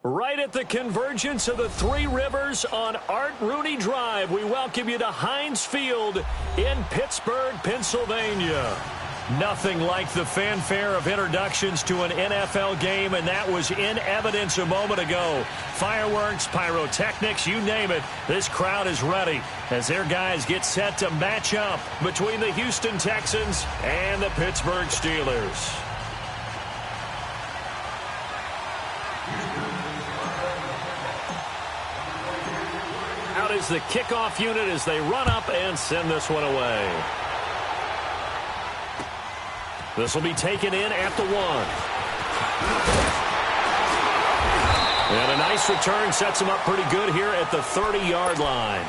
Right at the convergence of the Three Rivers on Art Rooney Drive, we welcome you to Heinz Field in Pittsburgh, Pennsylvania. Nothing like the fanfare of introductions to an NFL game, and that was in evidence a moment ago. Fireworks, pyrotechnics, you name it, this crowd is ready as their guys get set to match up between the Houston Texans and the Pittsburgh Steelers. Out is the kickoff unit as they run up and send this one away. This will be taken in at the 1. And a nice return sets them up pretty good here at the 30-yard line.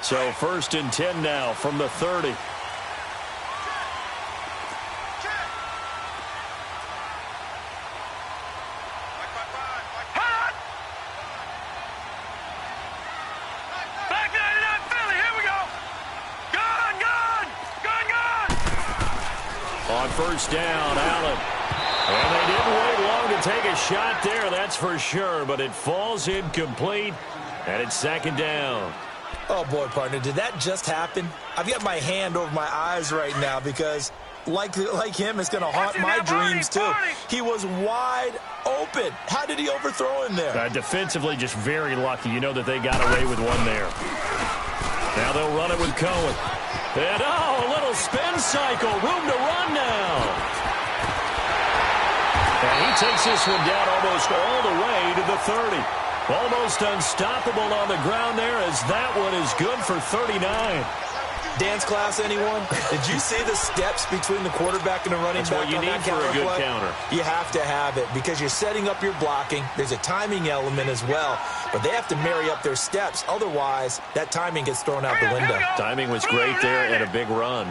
So 1st and 10 now from the 30. On 1st down, Allen. And they didn't wait long to take a shot there, that's for sure. But it falls incomplete, and it's 2nd down. Oh, boy, partner, did that just happen? I've got my hand over my eyes right now because, like him, it's going to haunt my dreams, too. He was wide open. How did he overthrow him there? Defensively, just very lucky. You know that they got away with one there. Now they'll run it with Cohen. And, a little spin cycle. Room to run now. And he takes this one down almost all the way to the 30. Almost unstoppable on the ground there as that one is good for 39. Dance class, anyone? Did you see the steps between the quarterback and the running back? That's what you need for a good counter. You have to have it because you're setting up your blocking. There's a timing element as well, but they have to marry up their steps. Otherwise, that timing gets thrown out the window. Timing was great there and a big run.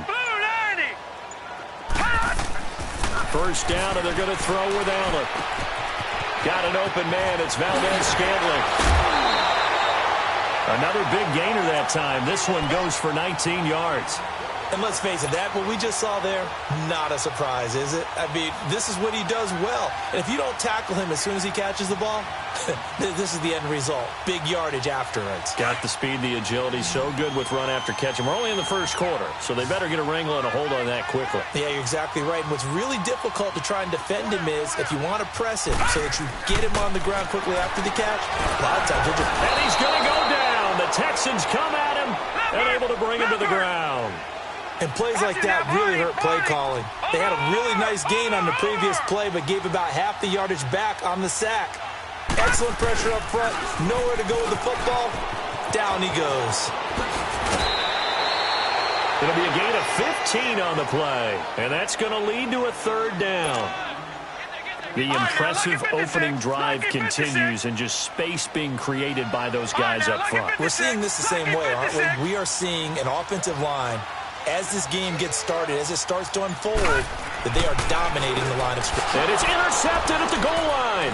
1st down, and they're going to throw with Allen. Got an open man. It's Valdez-Scantling. Another big gainer that time. This one goes for 19 yards. And let's face it, that what we just saw there, not a surprise, is it? I mean, this is what he does well. And if you don't tackle him as soon as he catches the ball, this is the end result. Big yardage afterwards. Got the speed, the agility, so good with run after catch. And we're only in the 1st quarter, so they better get a wrangle and a hold on that quickly. Yeah, you're exactly right. And what's really difficult to try and defend him is if you want to press him so that you get him on the ground quickly after the catch, a lot of times you'll just... And he's going to go down. The Texans come at him and able to bring him to the ground. And plays like that really hurt play calling. They had a really nice gain on the previous play, but gave about half the yardage back on the sack. Excellent pressure up front. Nowhere to go with the football. Down he goes. It'll be a gain of 15 on the play. And that's going to lead to a 3rd down. The impressive opening drive continues and just space being created by those guys up front. We're seeing this the same way, aren't we? We are seeing an offensive line, as this game gets started, as it starts to unfold, that they are dominating the line of scrimmage. And it's intercepted at the goal line.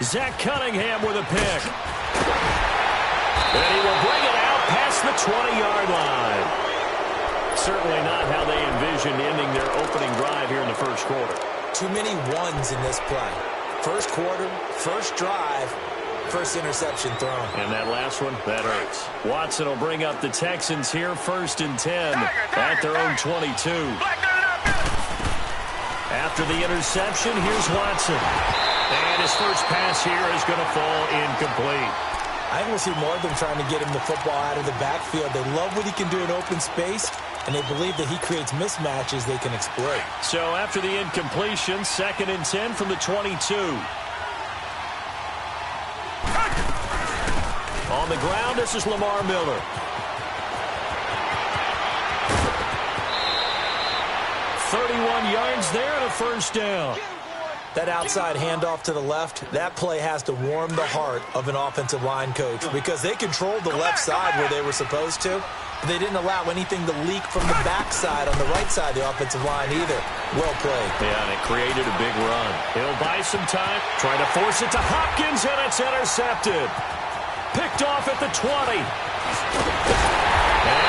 Zach Cunningham with a pick. And he will bring it out past the 20-yard line. Certainly not how they envisioned ending their opening drive here in the 1st quarter. Too many ones in this play. 1st quarter, 1st drive, 1st interception thrown. And that last one, that hurts. Watson will bring up the Texans here, 1st and 10 at their own 22. After the interception, here's Watson. And his first pass here is going to fall incomplete. I think we'll see more of them trying to get him the football out of the backfield. They love what he can do in open space, and they believe that he creates mismatches they can exploit. So after the incompletion, 2nd and 10 from the 22. On the ground, this is Lamar Miller. .31 yards there and a 1st down. That outside handoff to the left, that play has to warm the heart of an offensive line coach because they controlled the left side where they were supposed to. They didn't allow anything to leak from the backside on the right side of the offensive line either. Well played. Yeah, and it created a big run. He'll buy some time, try to force it to Hopkins, and it's intercepted. Picked off at the 20. And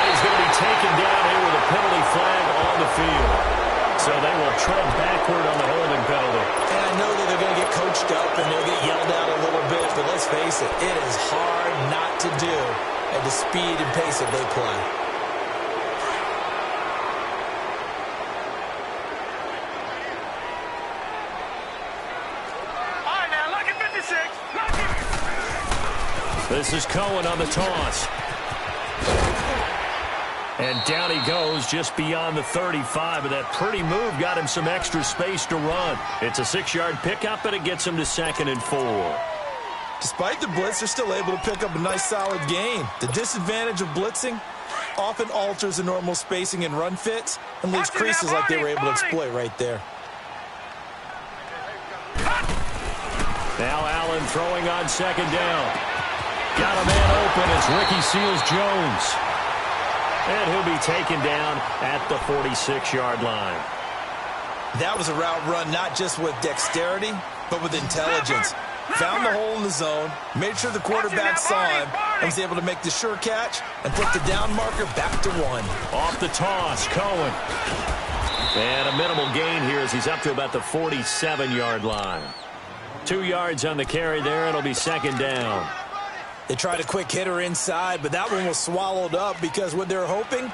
he's going to be taken down here with a penalty flag on the field. So they will tread backward on the holding penalty. And I know that they're going to get coached up and they'll get yelled at a little bit, but let's face it, it is hard not to do at the speed and pace that they play. All right, now, look at 56. This is Cohen on the toss. And down he goes just beyond the 35, but that pretty move got him some extra space to run. It's a 6-yard pickup, and it gets him to 2nd and 4. Despite the blitz, they're still able to pick up a nice, solid gain. The disadvantage of blitzing often alters the normal spacing and run fits and leaves creases like they were able to exploit right there. Now Allen throwing on 2nd down. Got a man open. It's Ricky Seals-Jones. And he'll be taken down at the 46-yard line. That was a route run not just with dexterity, but with intelligence. Found the hole in the zone, made sure the quarterback saw him, and was able to make the sure catch and put the down marker back to 1. Off the toss, Cohen. And a minimal gain here as he's up to about the 47-yard line. 2 yards on the carry there. It'll be 2nd down. They tried a quick hitter inside, but that one was swallowed up because what they're hoping,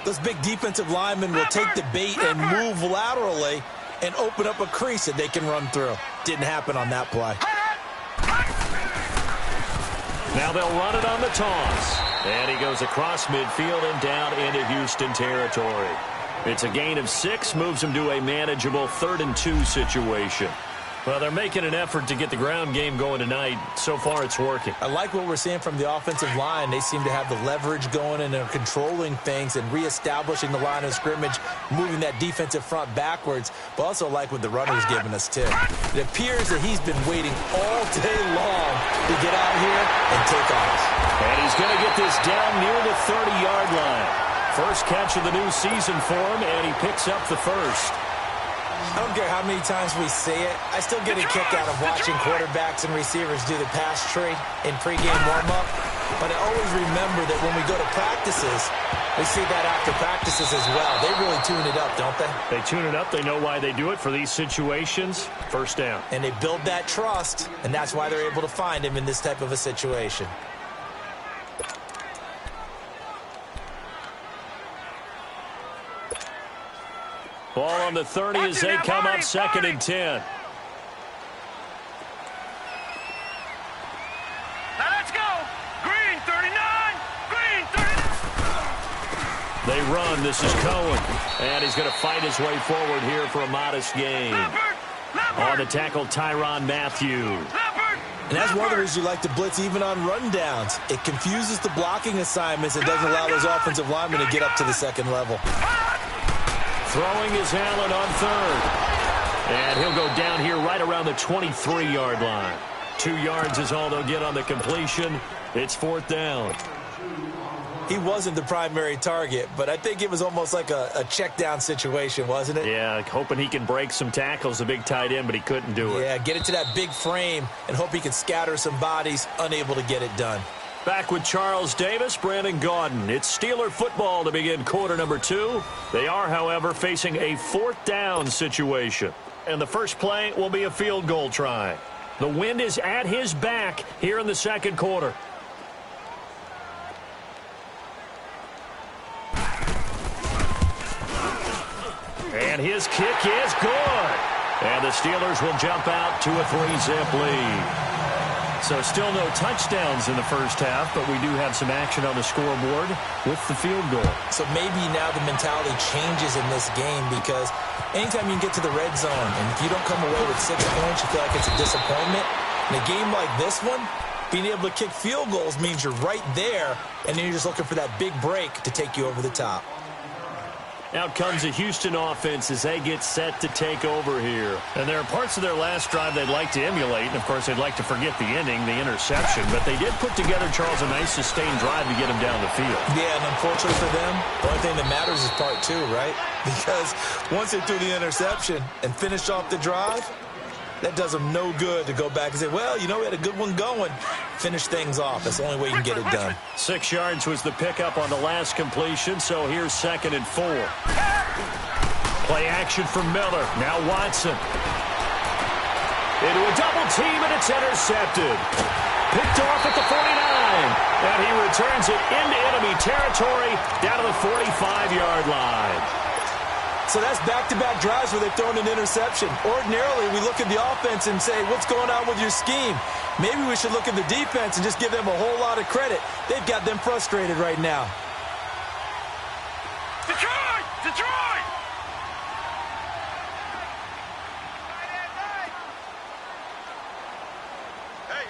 those big defensive linemen will take the bait and move laterally and open up a crease that they can run through. Didn't happen on that play. Now they'll run it on the toss. And he goes across midfield and down into Houston territory. It's a gain of 6, moves him to a manageable 3rd and 2 situation. Well, they're making an effort to get the ground game going tonight. So far, it's working. I like what we're seeing from the offensive line. They seem to have the leverage going and they're controlling things and reestablishing the line of scrimmage, moving that defensive front backwards, but also like what the runner's giving us, too. It appears that he's been waiting all day long to get out here and take off. And he's going to get this down near the 30-yard line. First catch of the new season for him, and he picks up the first. I don't care how many times we say it, I still get a kick out of watching quarterbacks and receivers do the pass tree in pregame warm-up. But I always remember that when we go to practices, we see that after practices as well. They really tune it up, don't they? They tune it up. They know why they do it for these situations. First down. And they build that trust, and that's why they're able to find him in this type of a situation. Ball on the 30 as they come up 2nd and 10. Now let's go. Green 39. Green 39. They run. This is Cohen. And he's going to fight his way forward here for a modest gain. On the tackle, Tyrann Mathieu. And that's one of the reasons you like to blitz even on rundowns. It confuses the blocking assignments and doesn't allow those offensive linemen to get up to the 2nd level. Throwing is Allen on 3rd. And he'll go down here right around the 23-yard line. 2 yards is all they'll get on the completion. It's 4th down. He wasn't the primary target, but I think it was almost like a check-down situation, wasn't it? Yeah, hoping he can break some tackles, a big tight end, but he couldn't do it. Yeah, get it to that big frame and hope he can scatter some bodies, unable to get it done. Back with Charles Davis, Brandon Gaudin. It's Steeler football to begin quarter number 2. They are, however, facing a 4th down situation. And the first play will be a field goal try. The wind is at his back here in the 2nd quarter. And his kick is good. And the Steelers will jump out to a 3-zip lead. So still no touchdowns in the first half, but we do have some action on the scoreboard with the field goal. So maybe now the mentality changes in this game because anytime you can get to the red zone, and if you don't come away with 6 points, you feel like it's a disappointment. In a game like this one, being able to kick field goals means you're right there, and then you're just looking for that big break to take you over the top. Out comes the Houston offense as they get set to take over here. And there are parts of their last drive they'd like to emulate. And, of course, they'd like to forget the ending, the interception. But they did put together, Charles, a nice sustained drive to get them down the field. Yeah, and unfortunately for them, the only thing that matters is part two, right? Because once they threw the interception and finished off the drive, that does them no good to go back and say, well, you know, we had a good one going. Finish things off. That's the only way you can get it done. 6 yards was the pickup on the last completion, so here's 2nd and 4. Play action from Miller. Now Watson. Into a double team, and it's intercepted. Picked off at the 49. And he returns it into enemy territory down to the 45-yard line. So that's back-to-back drives where they've thrown an interception. Ordinarily, we look at the offense and say, what's going on with your scheme? Maybe we should look at the defense and just give them a whole lot of credit. They've got them frustrated right now. Detroit! Detroit! Hey.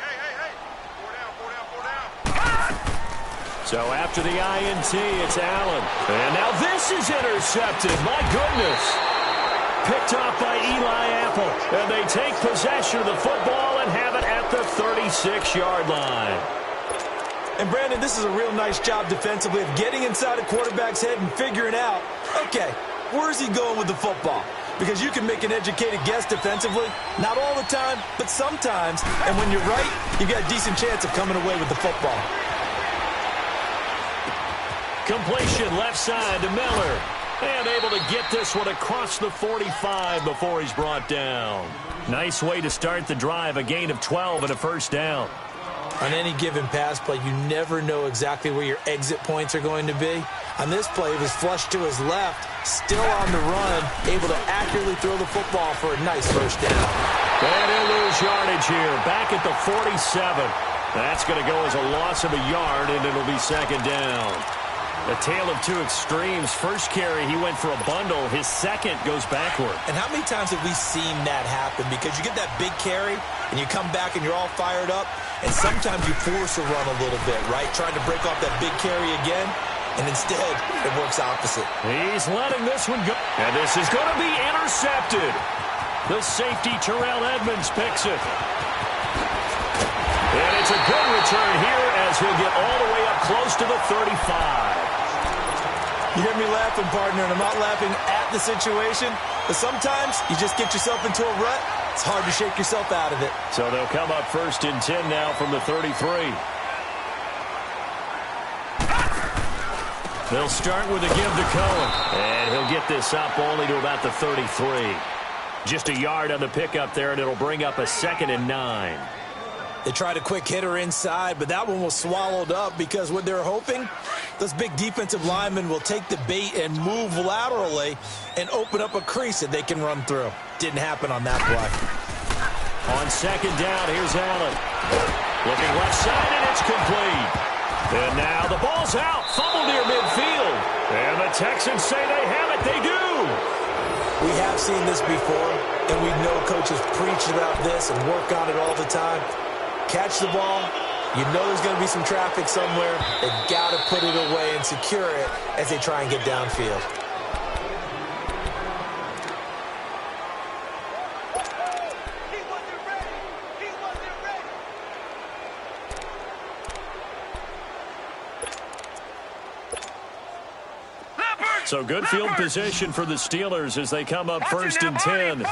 4 down. So after the INT, it's Allen. And now this is intercepted. My goodness. Picked off by Eli Apple. And they take possession of the football and have it at the 36-yard line. And, Brandon, this is a real nice job defensively of getting inside a quarterback's head and figuring out, okay, where's he going with the football? Because you can make an educated guess defensively. Not all the time, but sometimes. And when you're right, you've got a decent chance of coming away with the football. Completion left side to Miller. And able to get this one across the 45 before he's brought down. Nice way to start the drive. A gain of 12 and a first down. On any given pass play, you never know exactly where your exit points are going to be. On this play, it was flushed to his left, still on the run, able to accurately throw the football for a nice first down. And he'll lose yardage here, back at the 47. That's going to go as a loss of a yard, and it'll be 2nd down. A tale of two extremes. First carry, he went for a bundle. His second goes backward. And how many times have we seen that happen? Because you get that big carry, and you come back and you're all fired up, and sometimes you force a run a little bit, right? Trying to break off that big carry again, and instead it works opposite. He's letting this one go. And this is going to be intercepted. The safety, Terrell Edmonds, picks it. And it's a good return here as he'll get all the way up close to the 35. You hear me laughing, partner, and I'm not laughing at the situation, but sometimes you just get yourself into a rut. It's hard to shake yourself out of it. So they'll come up 1st and 10 now from the 33. They'll start with a give to Cohen, and he'll get this up only to about the 33. Just a yard on the pickup there, and it'll bring up a 2nd and 9. They tried a quick hitter inside, but that one was swallowed up because what they're hoping, those big defensive linemen will take the bait and move laterally and open up a crease that they can run through. Didn't happen on that play. On 2nd down, here's Allen. Looking left side, and it's complete. And now the ball's out. Fumble near midfield. And the Texans say they have it. They do. We have seen this before, and we know coaches preach about this and work on it all the time. Catch the ball. You know there's going to be some traffic somewhere. They've got to put it away and secure it as they try and get downfield. So good field position for the Steelers as they come up 1st and 10.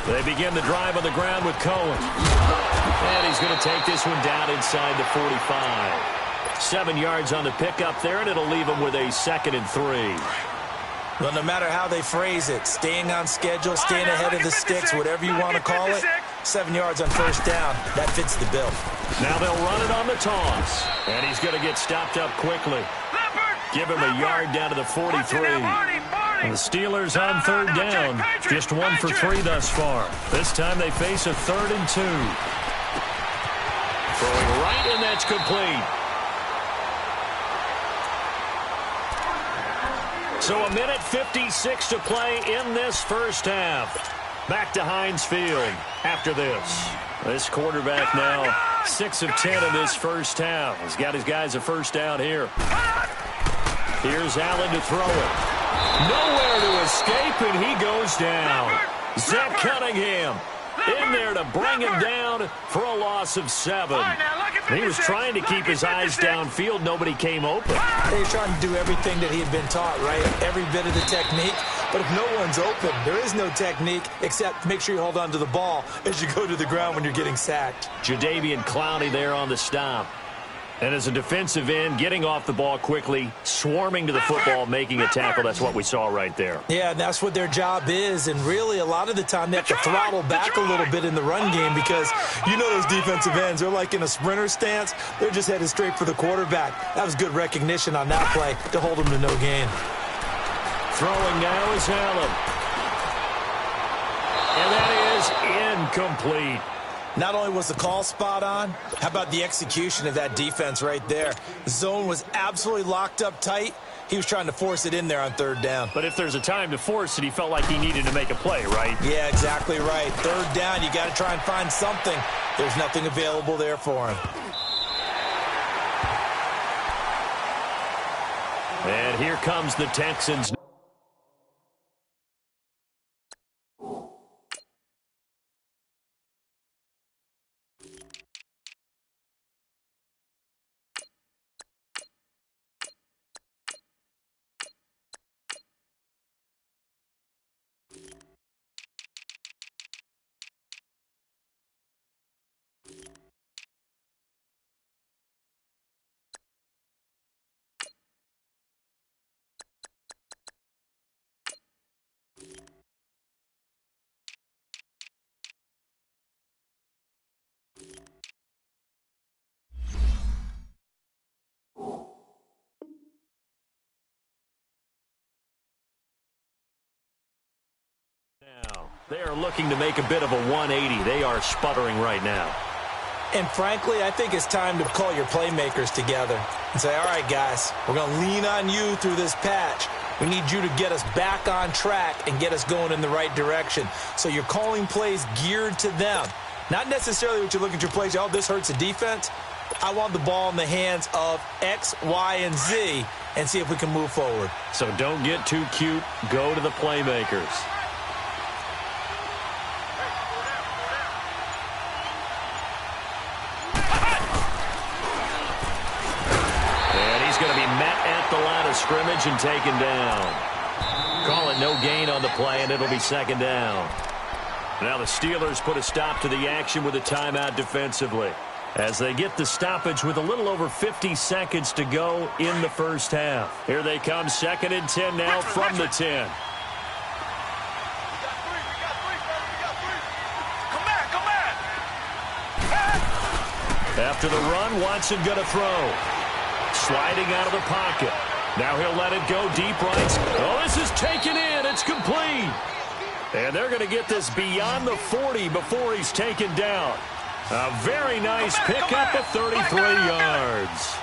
They begin the drive on the ground with Cohen. And he's going to take this one down inside the 45. 7 yards on the pickup there, and it'll leave him with a 2nd and 3. Well, no matter how they phrase it, staying on schedule, staying ahead of the sticks, whatever you want to call it, 7 yards on 1st down, that fits the bill. Now they'll run it on the toss. And he's going to get stopped up quickly. Give him a yard down to the 43. And the Steelers on 3rd down. Just 1 for 3 thus far. This time they face a 3rd and 2. Throwing right, and that's complete. So a minute 56 to play in this first half. Back to Heinz Field after this. This quarterback now 6 of 10 in this first half. He's got his guys a first down here. Here's Allen to throw it. Nowhere to escape, and he goes down. Zach Cunningham in there to bring him down for a loss of 7. He was trying to keep his eyes downfield. Nobody came open. He was trying to do everything that he had been taught, right? Every bit of the technique. But if no one's open, there is no technique except make sure you hold on to the ball as you go to the ground when you're getting sacked. Jadeveon Clowney there on the stop. And as a defensive end, getting off the ball quickly, swarming to the football, making a tackle, that's what we saw right there. Yeah, and that's what their job is. And really, a lot of the time, they have to throttle back a little bit in the run game because you know those defensive ends, they're like in a sprinter stance. They're just headed straight for the quarterback. That was good recognition on that play to hold them to no gain. Throwing now is Allen. And that is incomplete. Not only was the call spot on, how about the execution of that defense right there? The zone was absolutely locked up tight. He was trying to force it in there on third down. But if there's a time to force it, he felt like he needed to make a play, right? Yeah, exactly right. Third down, you got to try and find something. There's nothing available there for him. And here comes the Texans. They are looking to make a bit of a 180. They are sputtering right now. And frankly, I think it's time to call your playmakers together and say, all right, guys, we're going to lean on you through this patch. We need you to get us back on track and get us going in the right direction. So you're calling plays geared to them. Not necessarily what you look at your plays, oh, this hurts the defense. I want the ball in the hands of X, Y, and Z and see if we can move forward. So don't get too cute. Go to the playmakers. The line of scrimmage and taken down. Call it no gain on the play, and it'll be second down. Now the Steelers put a stop to the action with a timeout defensively as they get the stoppage with a little over 50 seconds to go in the first half. Here they come, 2nd and 10 now from the 10. After the run, Watson going to throw. Sliding out of the pocket. Now he'll let it go deep right. Oh, this is taken in. It's complete. And they're going to get this beyond the 40 before he's taken down. A very nice pickup of 33 yards.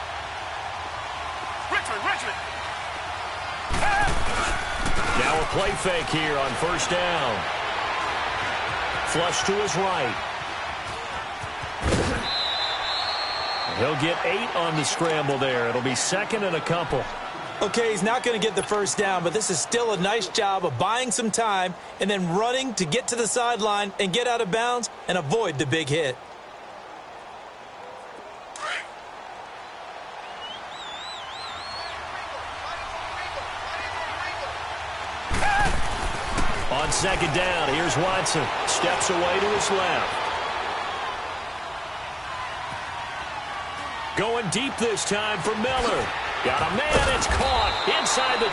Richmond. Now a play fake here on first down. Flush to his right. He'll get 8 on the scramble there. It'll be second and a couple. Okay, he's not going to get the first down, but this is still a nice job of buying some time and then running to get to the sideline and get out of bounds and avoid the big hit. On second down, here's Watson. Steps away to his left. Going deep this time for Miller. Got a man, it's caught inside the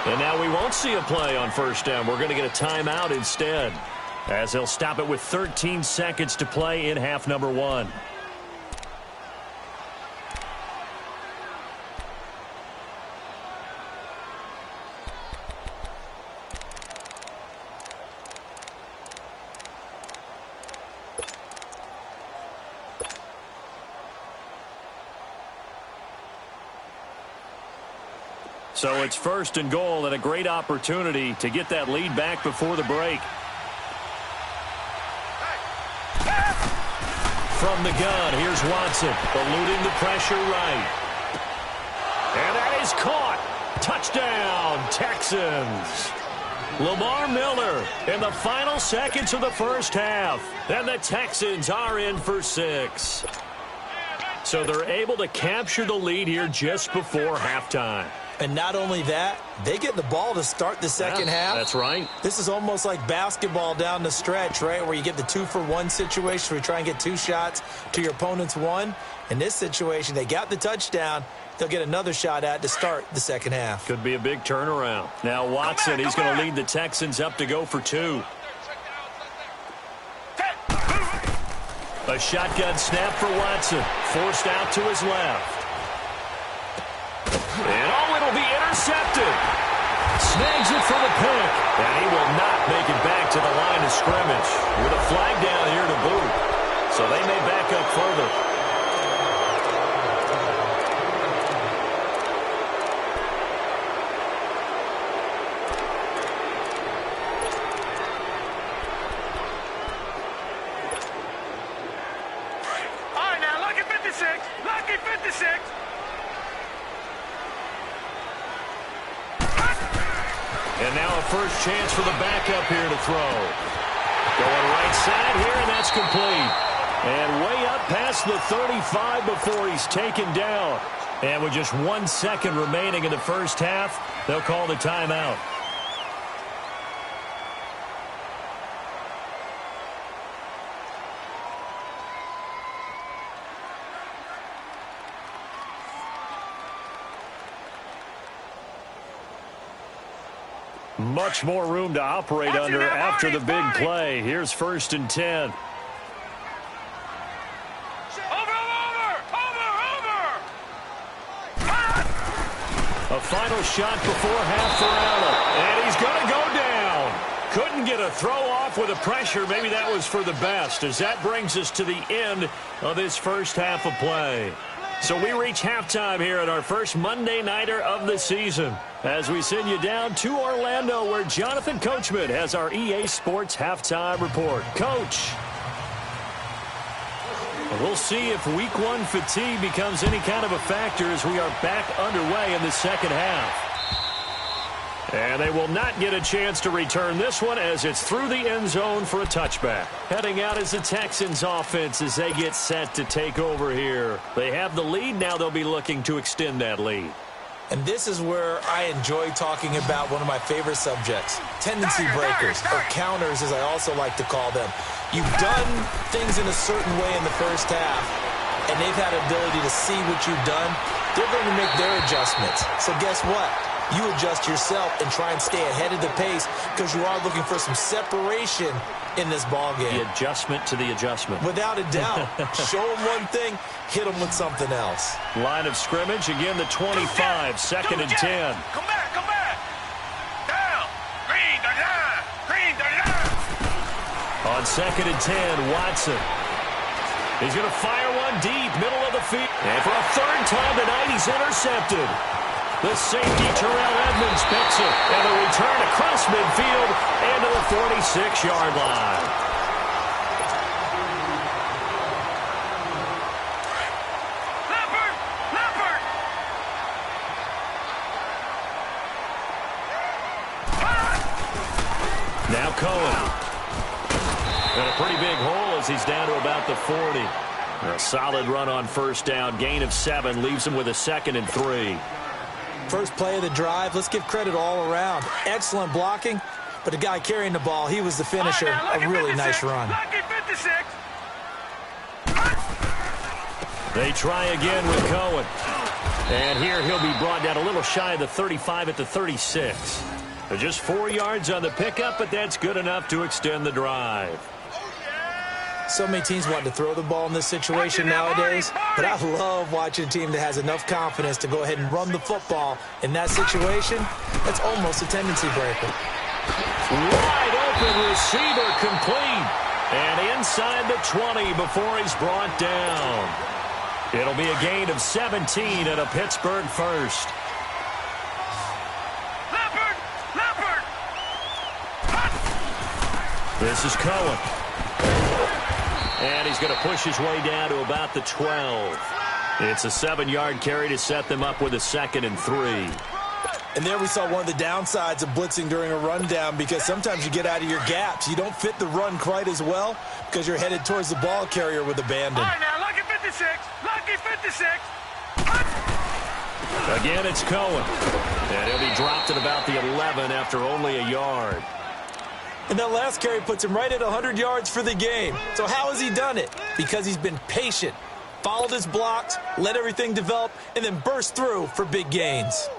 10. And now we won't see a play on first down. We're going to get a timeout instead, as they'll stop it with 13 seconds to play in half number 1. So it's first and goal and a great opportunity to get that lead back before the break. from the gun. Here's Watson, eluding the pressure right. And that is caught. Touchdown, Texans. Lamar Miller in the final seconds of the first half. And the Texans are in for 6. So they're able to capture the lead here just before halftime. And not only that, they get the ball to start the second half. That's right. This is almost like basketball down the stretch, right, where you get the 2-for-1 situation where you try and get 2 shots to your opponent's 1. In this situation, they got the touchdown. They'll get another shot at to start the second half. Could be a big turnaround. Now Watson, he's going to lead the Texans up to go for 2. A shotgun snap for Watson. Forced out to his left. And it'll be intercepted. Snags it for the pick. And he will not make it back to the line of scrimmage with a flag down here to boot. So they may back up further. All right, now, lucky 56. Lucky 56. And now a first chance for the backup here to throw. Going right side here, and that's complete. And way up past the 35 before he's taken down. And with just 1 second remaining in the first half, they'll call the timeout. Much more room to operate under after the big play. Here's 1st and 10. A final shot before half for Allen. And he's going to go down. Couldn't get a throw off with the pressure. Maybe that was for the best, as that brings us to the end of this first half of play. So we reach halftime here at our first Monday Nighter of the season, as we send you down to Orlando, where Jonathan Coachman has our EA Sports Halftime Report. Coach, we'll see if Week 1 fatigue becomes any kind of a factor as we are back underway in the second half. And they will not get a chance to return this one, as it's through the end zone for a touchback. Heading out is the Texans offense as they get set to take over here. They have the lead. Now they'll be looking to extend that lead. And this is where I enjoy talking about one of my favorite subjects, tendency breakers, or counters as I also like to call them. You've done things in a certain way in the first half, and they've had ability to see what you've done. They're going to make their adjustments. So guess what? You adjust yourself and try and stay ahead of the pace, because you are looking for some separation in this ball game. The adjustment to the adjustment. Without a doubt. Show them one thing, hit them with something else. Line of scrimmage, again the 25, 2nd and 10. Come back, come back. Down. Green, da-da. Green, da-da. On 2nd and 10, Watson. He's going to fire one deep, middle of the field. And for a 3rd time tonight, he's intercepted. The safety, Terrell Edmonds, picks it. And a return across midfield and to the 46-yard line. Leopard! Leopard! Now Cohen. And a pretty big hole as he's down to about the 40. A solid run on 1st down. Gain of 7 leaves him with a 2nd and 3. First play of the drive, let's give credit all around. Excellent blocking, but the guy carrying the ball, he was the finisher. Right, now, a really 56, nice run. Lucky 56. They try again with Cohen. And here he'll be brought down a little shy of the 35 at the 36. Just 4 yards on the pickup, but that's good enough to extend the drive. So many teams want to throw the ball in this situation nowadays, but I love watching a team that has enough confidence to go ahead and run the football. In that situation, that's almost a tendency breaker. Wide open receiver, complete. And inside the 20 before he's brought down. It'll be a gain of 17 and a Pittsburgh first. Leopard! Leopard! This is Cohen. And he's going to push his way down to about the 12. It's a 7-yard carry to set them up with a 2nd and 3. And there we saw one of the downsides of blitzing during a rundown, because sometimes you get out of your gaps. You don't fit the run quite as well because you're headed towards the ball carrier with abandon. All right, now, lucky 56. Lucky 56. Again, it's Cohen. And he'll be dropped at about the 11 after only a yard. And that last carry puts him right at 100 yards for the game. So how has he done it? Because he's been patient, followed his blocks, let everything develop, and then burst through for big gains.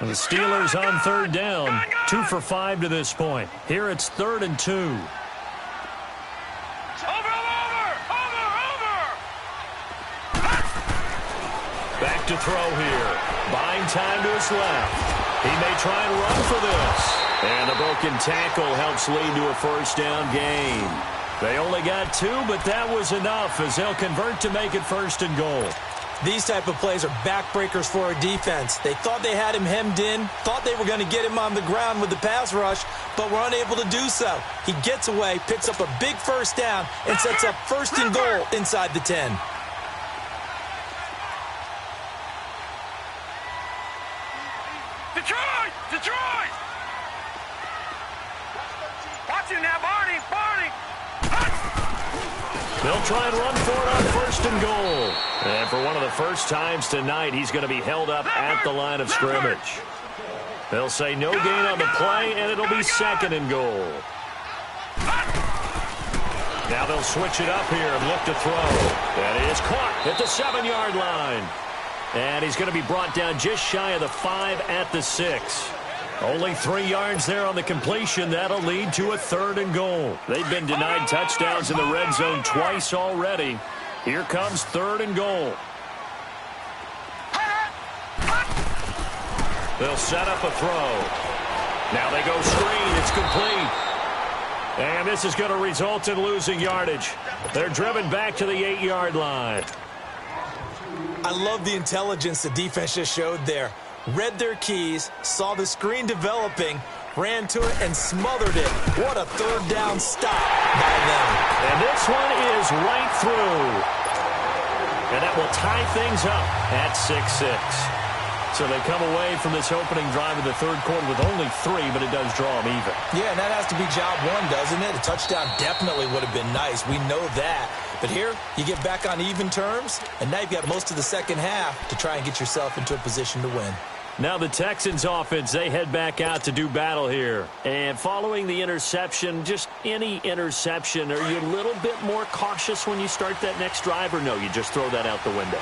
And the Steelers on 3rd down, 2 for 5 to this point. Here it's 3rd and 2. Over. Back to throw here. Buying time to his left. He may try and run for this. And the broken tackle helps lead to a 1st down gain. They only got 2, but that was enough as they'll convert to make it 1st and goal. These type of plays are backbreakers for a defense. They thought they had him hemmed in, thought they were going to get him on the ground with the pass rush, but were unable to do so. He gets away, picks up a big 1st down, and sets up 1st and goal inside the 10. Detroit! Detroit! Watching now, Barney! Barney! They'll try and run for it on 1st and goal. And for one of the first times tonight, he's going to be held up at the line of scrimmage. They'll say no gain on the play, and it'll be 2nd and goal. Now they'll switch it up here and look to throw. That is caught at the 7-yard line. And he's going to be brought down just shy of the 5 at the 6. Only 3 yards there on the completion. That'll lead to a 3rd and goal. They've been denied touchdowns in the red zone twice already. Here comes 3rd and goal. They'll set up a throw. Now they go screen. It's complete. And this is going to result in losing yardage. They're driven back to the 8-yard line. I love the intelligence the defense just showed there. Read their keys, saw the screen developing, ran to it, and smothered it. What a 3rd down stop by them. And this one is right through. And that will tie things up at 6-6. So they come away from this opening drive of the 3rd quarter with only 3, but it does draw them even. Yeah, and that has to be job 1, doesn't it? A touchdown definitely would have been nice. We know that. But here, you get back on even terms, and now you've got most of the second half to try and get yourself into a position to win. Now the Texans offense, they head back out to do battle here. And following the interception, just any interception, are you a little bit more cautious when you start that next drive, or no, you just throw that out the window?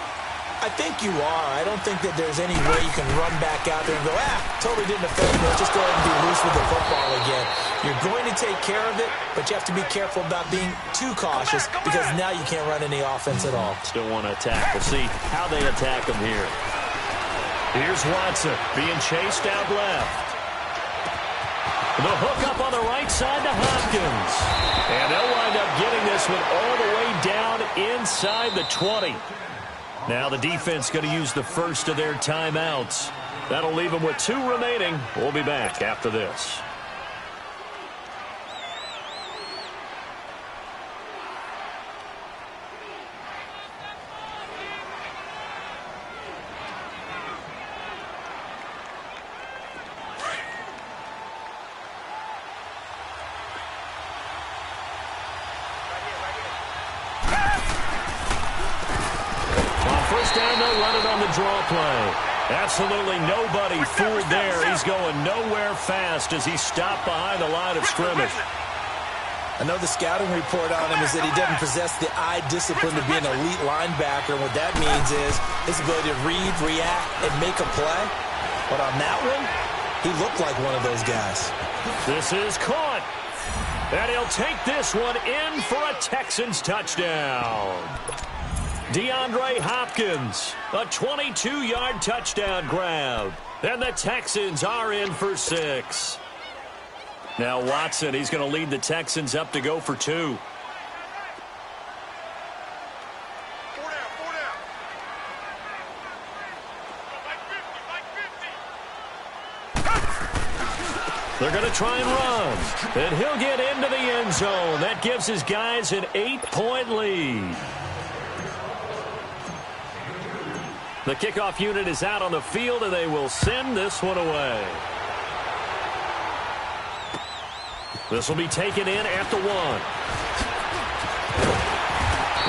I think you are. I don't think that there's any way you can run back out there and go, totally didn't affect me. Let's just go ahead and be loose with the football again. You're going to take care of it, but you have to be careful about being too cautious because now you can't run any offense at all. Still want to attack. We'll see how they attack them here. Here's Watson being chased out left. The hook up on the right side to Hopkins. And they'll wind up getting this one all the way down inside the 20. Now the defense going to use the first of their timeouts. That'll leave them with 2 remaining. We'll be back after this. Draw play. Absolutely nobody fooled there. He's going nowhere fast as he stopped behind the line of scrimmage. I know the scouting report on him is that he doesn't possess the eye discipline to be an elite linebacker. What that means is his ability to read, react, and make a play. But on that one, he looked like one of those guys. This is caught. And he'll take this one in for a Texans touchdown. DeAndre Hopkins, a 22-yard touchdown grab. And the Texans are in for 6. Now Watson, he's going to lead the Texans up to go for 2. They're going to try and run. And he'll get into the end zone. That gives his guys an 8-point lead. The kickoff unit is out on the field, and they will send this one away. This will be taken in at the 1.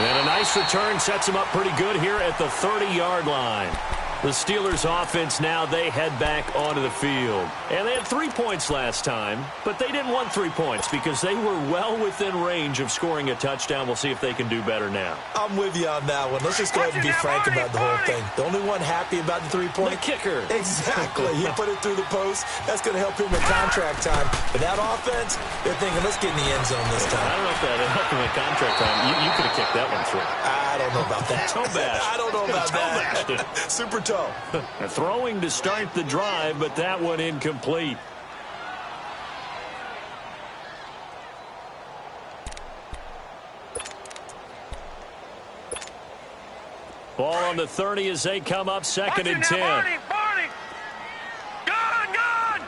And a nice return sets him up pretty good here at the 30-yard line. The Steelers offense now, they head back onto the field. And they had 3 points last time, but they didn't want 3 points because they were well within range of scoring a touchdown. We'll see if they can do better now. I'm with you on that one. Let's just go ahead and be frank about the whole thing. The only one happy about the 3-point? The kicker. Exactly. He put it through the post. That's going to help him with contract time. But that offense, they're thinking, let's get in the end zone this time. I don't know if that helped him with contract time. You could have kicked that one through. I don't know about that. Toe bash. I don't know about that. Super toe. Throwing to start the drive, but that one incomplete. Ball on the 30 as they come up, 2nd and 10. Barney. Gun.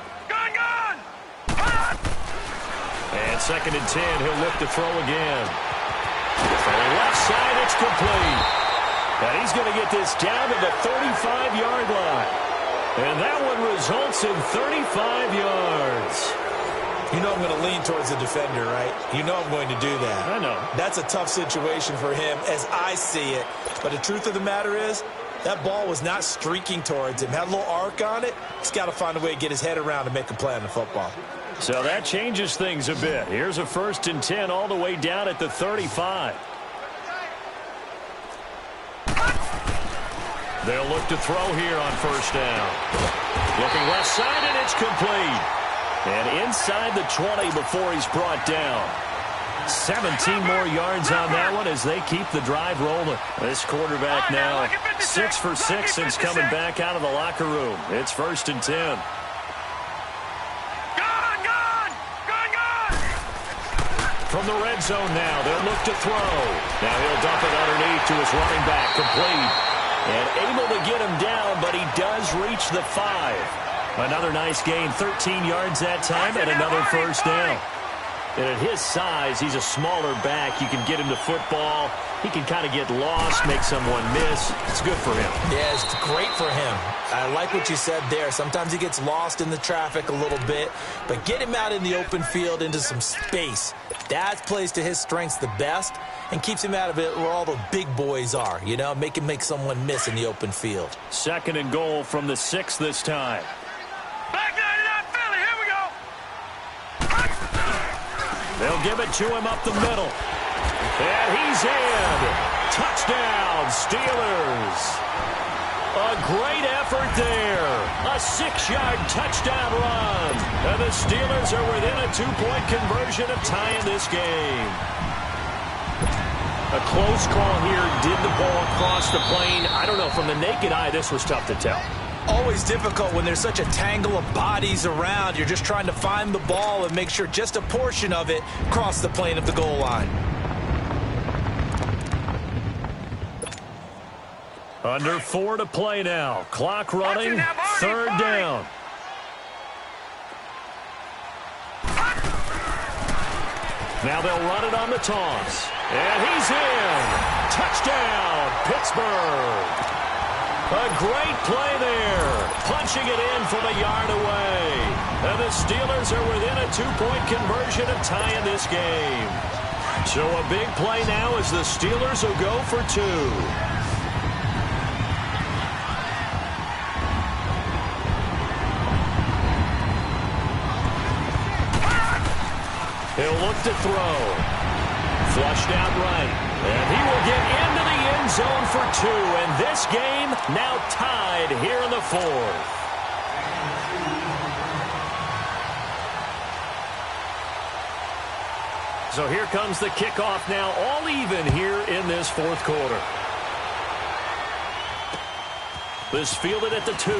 And 2nd and 10, he'll look to throw again. Throwing left side, it's complete. And he's going to get this down to the 35-yard line. And that one results in 35 yards. You know I'm going to lean towards the defender, right? You know I'm going to do that. I know. That's a tough situation for him as I see it. But the truth of the matter is, that ball was not streaking towards him. Had a little arc on it. He's got to find a way to get his head around and make a play on the football. So that changes things a bit. Here's a 1st and 10 all the way down at the 35. They'll look to throw here on 1st down. Looking left side, and it's complete. And inside the 20 before he's brought down. 17 more yards on that one as they keep the drive rolling. This quarterback now 6 for 6 since coming back out of the locker room. It's 1st and 10. From the red zone now, they'll look to throw. Now he'll dump it underneath to his running back, complete. And able to get him down, but he does reach the 5. Another nice gain, 13 yards that time, and another 1st down. And at his size, he's a smaller back. You can get him to football. He can kind of get lost, make someone miss. It's good for him. Yeah, it's great for him. I like what you said there. Sometimes he gets lost in the traffic a little bit, but get him out in the open field into some space. That plays to his strengths the best and keeps him out of it where all the big boys are, you know, make him make someone miss in the open field. 2nd and goal from the 6 this time. Back 99 Philly, here we go. They'll give it to him up the middle. And he's in. Touchdown, Steelers. A great effort there. A 6-yard touchdown run. And the Steelers are within a 2-point conversion of tying this game. A close call here. Did the ball cross the plane? I don't know. From the naked eye, this was tough to tell. Always difficult when there's such a tangle of bodies around. You're just trying to find the ball and make sure just a portion of it crossed the plane of the goal line. Under 4 to play now. Clock running. 3rd down. Now they'll run it on the toss. And he's in. Touchdown, Pittsburgh. A great play there. Punching it in from a yard away. And the Steelers are within a 2-point conversion of tying this game. So a big play now as the Steelers will go for 2. He'll look to throw. Flushed out right. And he will get into the end zone for 2. And this game now tied here in the 4th. So here comes the kickoff now, all even here in this 4th quarter. This fielded at the 2.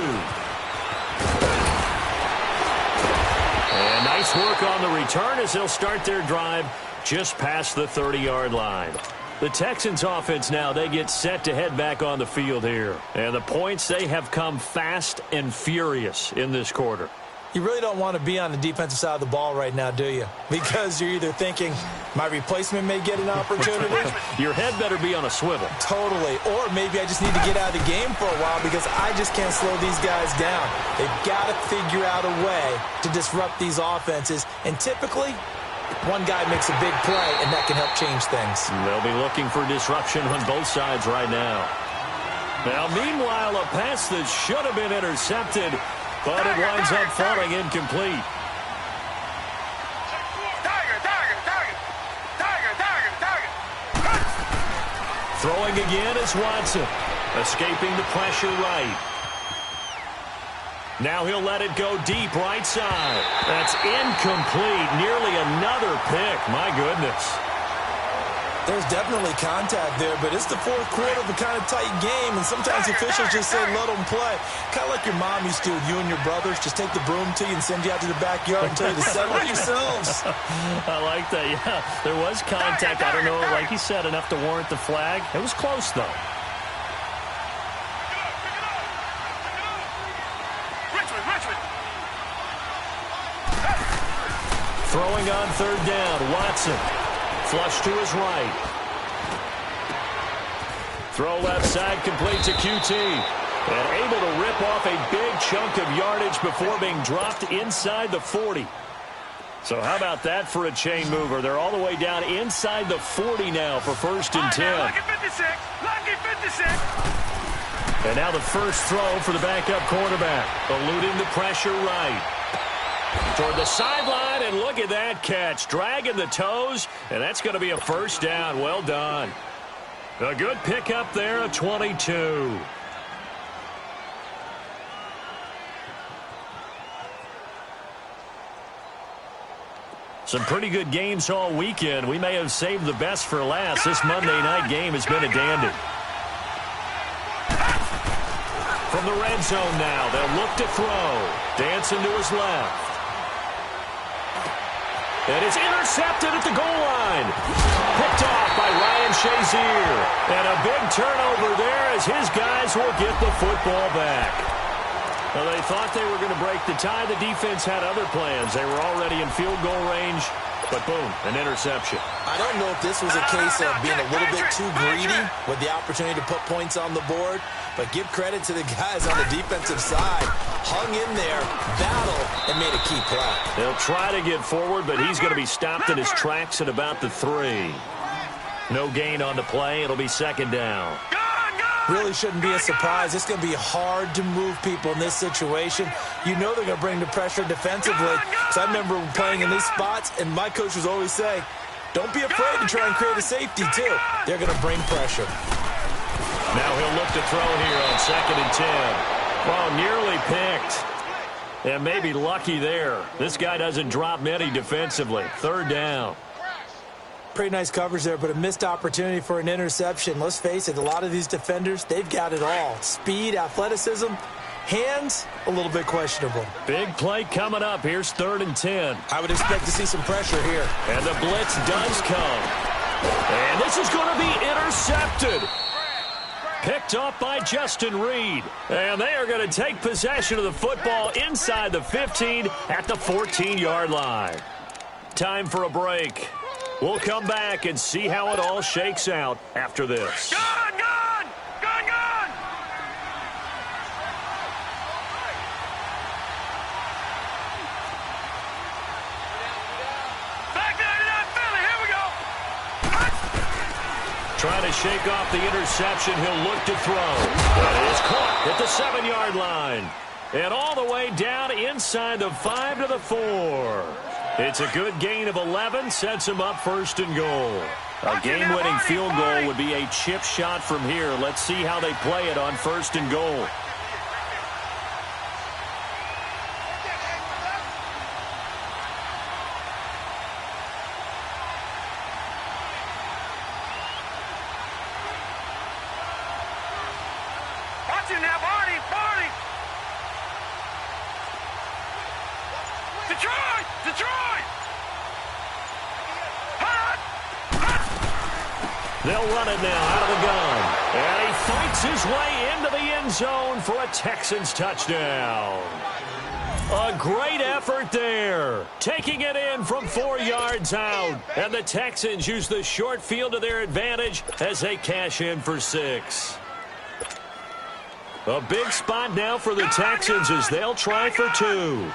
And nice work on the return as they'll start their drive just past the 30-yard line. The Texans offense now, they get set to head back on the field here. And the points, they have come fast and furious in this quarter. You really don't want to be on the defensive side of the ball right now, do you? Because you're either thinking, my replacement may get an opportunity. Your head better be on a swivel. Totally. Or maybe I just need to get out of the game for a while because I just can't slow these guys down. They've got to figure out a way to disrupt these offenses. And typically, one guy makes a big play, and that can help change things. They'll be looking for disruption on both sides right now. Now, meanwhile, a pass that should have been intercepted, but it winds up falling incomplete. Throwing again is Watson, escaping the pressure right. Now he'll let it go deep right side. That's incomplete. Nearly another pick. My goodness. There's definitely contact there, but it's the fourth quarter of a kind of tight game, and sometimes officials just say let them play. Kind of like your mom used to with you and your brothers. Just take the broom to you and send you out to the backyard and tell you to settle it yourselves. I like that, yeah. There was contact. I don't know, like you said, enough to warrant the flag. It was close, though. Throwing on third down, Watson. Flush to his right. Throw left side, complete to QT. And able to rip off a big chunk of yardage before being dropped inside the 40. So how about that for a chain mover? They're all the way down inside the 40 now for 1st and 10. Lucky 56. Lucky 56. And now the first throw for the backup quarterback. Eluding the pressure right. Toward the sideline, and look at that catch. Dragging the toes, and that's going to be a first down. Well done. A good pickup there, a 22. Some pretty good games all weekend. We may have saved the best for last. This Monday night game has been a dandy. From the red zone now, they'll look to throw. Dancing to his left. And it's intercepted at the goal line. Picked off by Ryan Shazier. And a big turnover there as his guys will get the football back. Well, they thought they were going to break the tie. The defense had other plans. They were already in field goal range. But boom, an interception. I don't know if this was a case of being a little bit too greedy with the opportunity to put points on the board, but give credit to the guys on the defensive side. Hung in there, battled, and made a key play. They'll try to get forward, but he's going to be stopped in his tracks at about the 3. No gain on the play. It'll be 2nd down. Really shouldn't be a surprise. It's going to be hard to move people in this situation. You know they're going to bring the pressure defensively. So I remember playing in these spots, and my coach was always saying, don't be afraid to try and create a safety, too. They're going to bring pressure. Now he'll look to throw here on 2nd and 10. Well, nearly picked. And maybe lucky there. This guy doesn't drop many defensively. 3rd down. Pretty nice coverage there, but a missed opportunity for an interception. Let's face it, a lot of these defenders, they've got it all. Speed, athleticism, hands, a little bit questionable. Big play coming up. Here's 3rd and 10. I would expect to see some pressure here. And the blitz does come. And this is going to be intercepted. Picked up by Justin Reed. And they are going to take possession of the football inside the 15 at the 14-yard line. Time for a break. We'll come back and see how it all shakes out after this. Gone! Gone! Gone! Gone! Back to Philly. Here we go. Trying to shake off the interception. He'll look to throw. But it is caught at the 7-yard line. And all the way down inside the 5 to the 4. It's a good gain of 11, sets him up 1st and goal. A game-winning field goal would be a chip shot from here. Let's see how they play it on 1st and goal. Watch him now, Barney! Barney! Detroit! Detroit! Hot! They'll run it now out of the gun. And he fights his way into the end zone for a Texans touchdown. A great effort there. Taking it in from 4 yards out. And the Texans use the short field to their advantage as they cash in for 6. A big spot now for the Texans as they'll try for 2.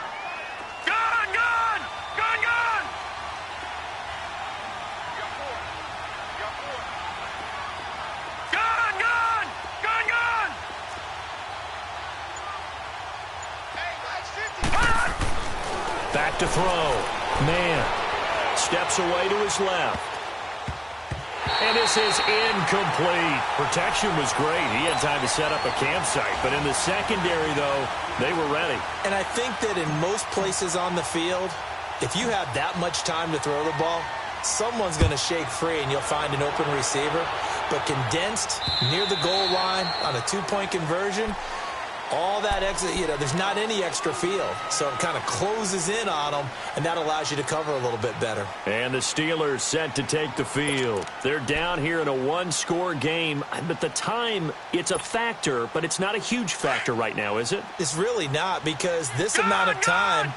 Back to throw. Man steps away to his left. And this is incomplete. Protection was great. He had time to set up a campsite. But in the secondary, though, they were ready. And I think that in most places on the field, if you have that much time to throw the ball, someone's going to shake free and you'll find an open receiver. But condensed near the goal line on a 2-point conversion, all that exit, there's not any extra field. So it kind of closes in on them, and that allows you to cover a little bit better. And the Steelers set to take the field. They're down here in a 1-score game. At the time, it's a factor, but it's not a huge factor right now, is it? It's really not, because this amount of time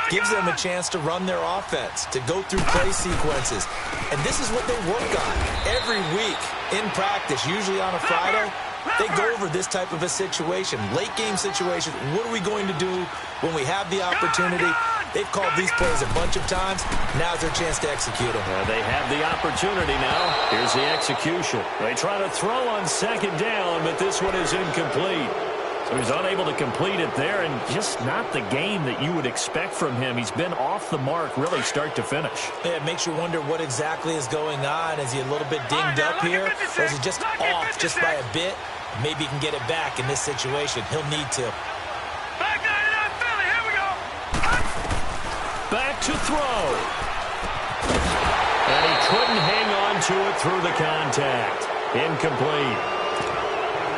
gives them a chance to run their offense, to go through play sequences. And this is what they work on every week in practice, usually on a Friday. They go over this type of a situation, late-game situation. What are we going to do when we have the opportunity? They've called these plays a bunch of times. Now's their chance to execute them. They have the opportunity now. Here's the execution. They try to throw on second down, but this one is incomplete. So he's unable to complete it there, and just not the game that you would expect from him. He's been off the mark really start to finish. Yeah, it makes you wonder what exactly is going on. Is he a little bit dinged up here, or is he just off just by a bit? Maybe he can get it back in this situation. He'll need to. Back to throw. And he couldn't hang on to it through the contact. Incomplete.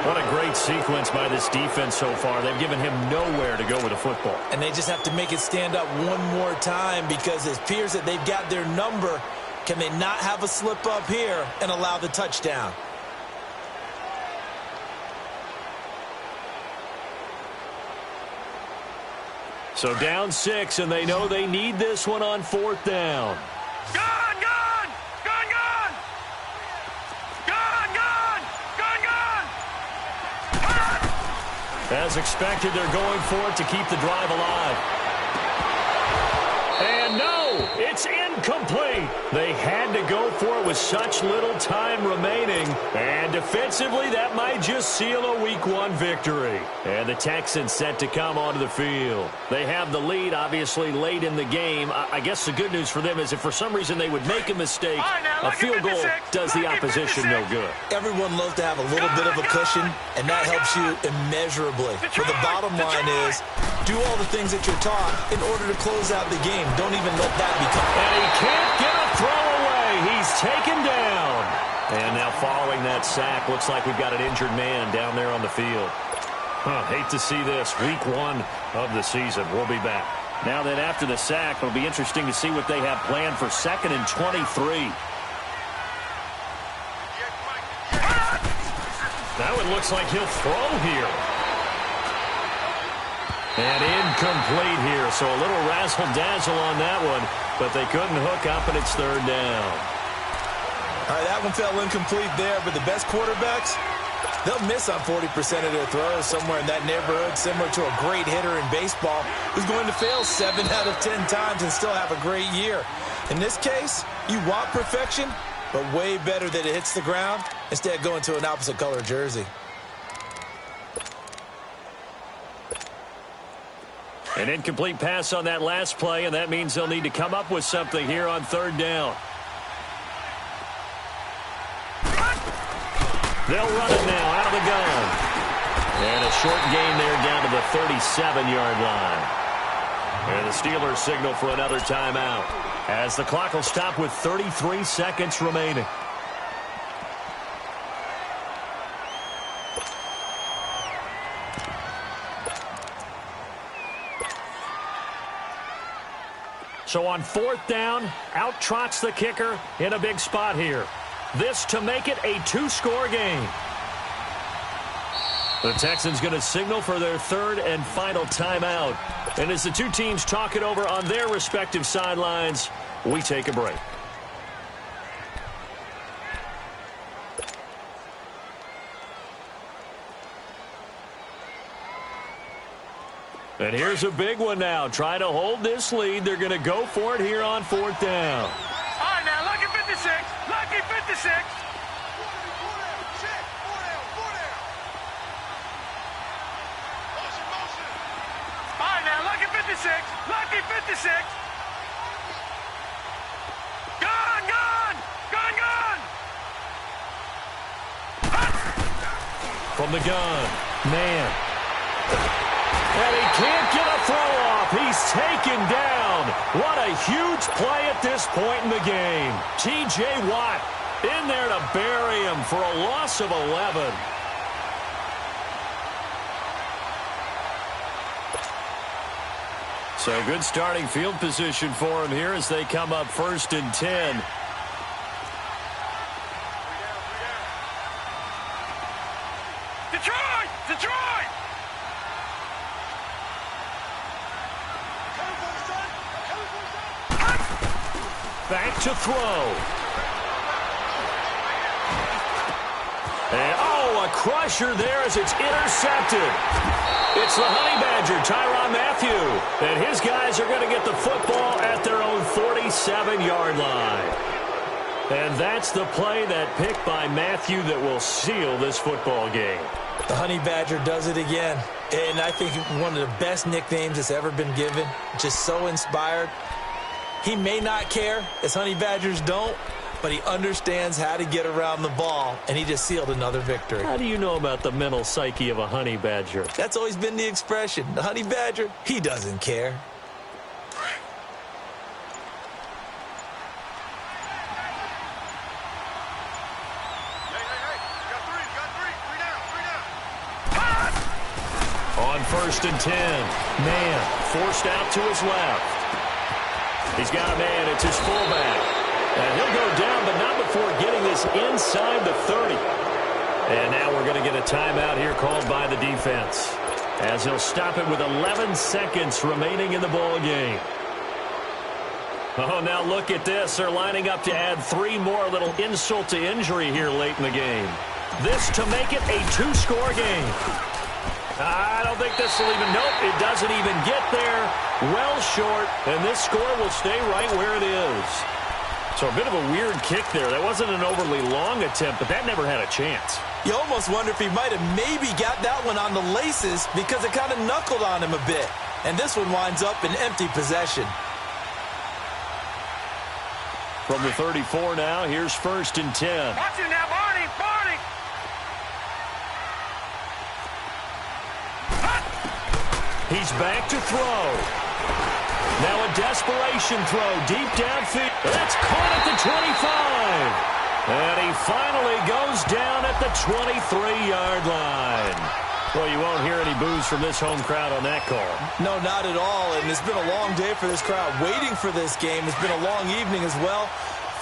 What a great sequence by this defense so far. They've given him nowhere to go with the football. And they just have to make it stand up one more time, because it appears that they've got their number. Can they not have a slip up here and allow the touchdown? So down 6, and they know they need this one on 4th down. As expected, they're going for it to keep the drive alive. And no, it's incomplete. They had to go for it with such little time remaining. And defensively, that might just seal a Week 1 victory. And the Texans set to come onto the field. They have the lead, obviously, late in the game. I guess the good news for them is if for some reason they would make a mistake, a field goal does the opposition no good. Everyone loves to have a little bit of a cushion, and that helps you immeasurably. But the bottom line is, do all the things that you're taught in order to close out the game. Don't even let that become. And he can't get a throw away. He's taken down. And now following that sack, looks like we've got an injured man down there on the field. Hate to see this. Week 1 of the season. We'll be back. Now that after the sack, it'll be interesting to see what they have planned for 2nd and 23. Now it looks like he'll throw here. And incomplete here, so a little razzle-dazzle on that one, but they couldn't hook up, and it's 3rd down. All right, that one fell incomplete there, but the best quarterbacks, they'll miss on 40% of their throws somewhere in that neighborhood, similar to a great hitter in baseball who's going to fail 7 out of 10 times and still have a great year. In this case, you want perfection, but way better that it hits the ground instead of going to an opposite color jersey. An incomplete pass on that last play, and that means they'll need to come up with something here on 3rd down. They'll run it now out of the gun. And a short gain there down to the 37-yard line. And the Steelers signal for another timeout, as the clock will stop with 33 seconds remaining. So on 4th down, out trots the kicker in a big spot here. This to make it a 2-score game. The Texans going to signal for their third and final timeout. And as the two teams talk it over on their respective sidelines, we take a break. And here's a big one now. Trying to hold this lead. They're going to go for it here on fourth down. All right, now, lucky 56. Lucky 56. All right, now, lucky 56. Lucky 56. Gun, gun. Gun, gun. From the gun. Man. And he can't get a throw off. He's taken down. What a huge play at this point in the game. T.J. Watt in there to bury him for a loss of 11. So good starting field position for him here as they come up 1st and 10. Detroit! Detroit! Back to throw. And, oh, a crusher there as it's intercepted. It's the Honey Badger, Tyrann Mathieu. And his guys are going to get the football at their own 47-yard line. And that's the play, that pick by Mathieu, that will seal this football game. The Honey Badger does it again. And I think one of the best nicknames that's ever been given. Just so inspired. He may not care, as Honey Badgers don't, but he understands how to get around the ball, and he just sealed another victory. How do you know about the mental psyche of a Honey Badger? That's always been the expression. The Honey Badger, he doesn't care. On 1st and 10, man forced out to his left. He's got a man. It's his fullback. And he'll go down, but not before getting this inside the 30. And now we're going to get a timeout here called by the defense, as he'll stop it with 11 seconds remaining in the ball game. Oh, now look at this. They're lining up to add 3 more, a little insult to injury here late in the game. This to make it a 2-score game. I don't think this will even, nope, it doesn't even get there. Well short, and this score will stay right where it is. So a bit of a weird kick there. That wasn't an overly long attempt, but that never had a chance. You almost wonder if he might have maybe got that one on the laces because it kind of knuckled on him a bit. And this one winds up in empty possession. From the 34 now, here's 1st and 10. Watch it now, Barney! Barney! He's back to throw. Now a desperation throw deep downfield. That's caught at the 25. And he finally goes down at the 23-yard line. Well, you won't hear any boos from this home crowd on that call. No, not at all. And it's been a long day for this crowd waiting for this game. It's been a long evening as well.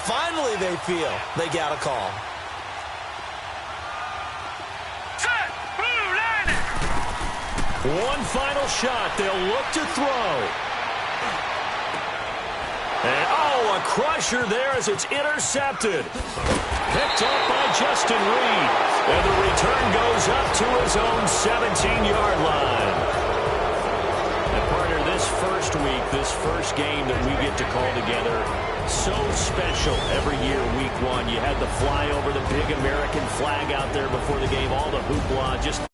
Finally, they feel they got a call. One final shot. They'll look to throw. And, oh, a crusher there as it's intercepted. Picked up by Justin Reed. And the return goes up to his own 17-yard line. And, partner, this first week, this first game that we get to call together, so special every year, week 1. You had the flyover, the big American flag out there before the game, all the hoopla, just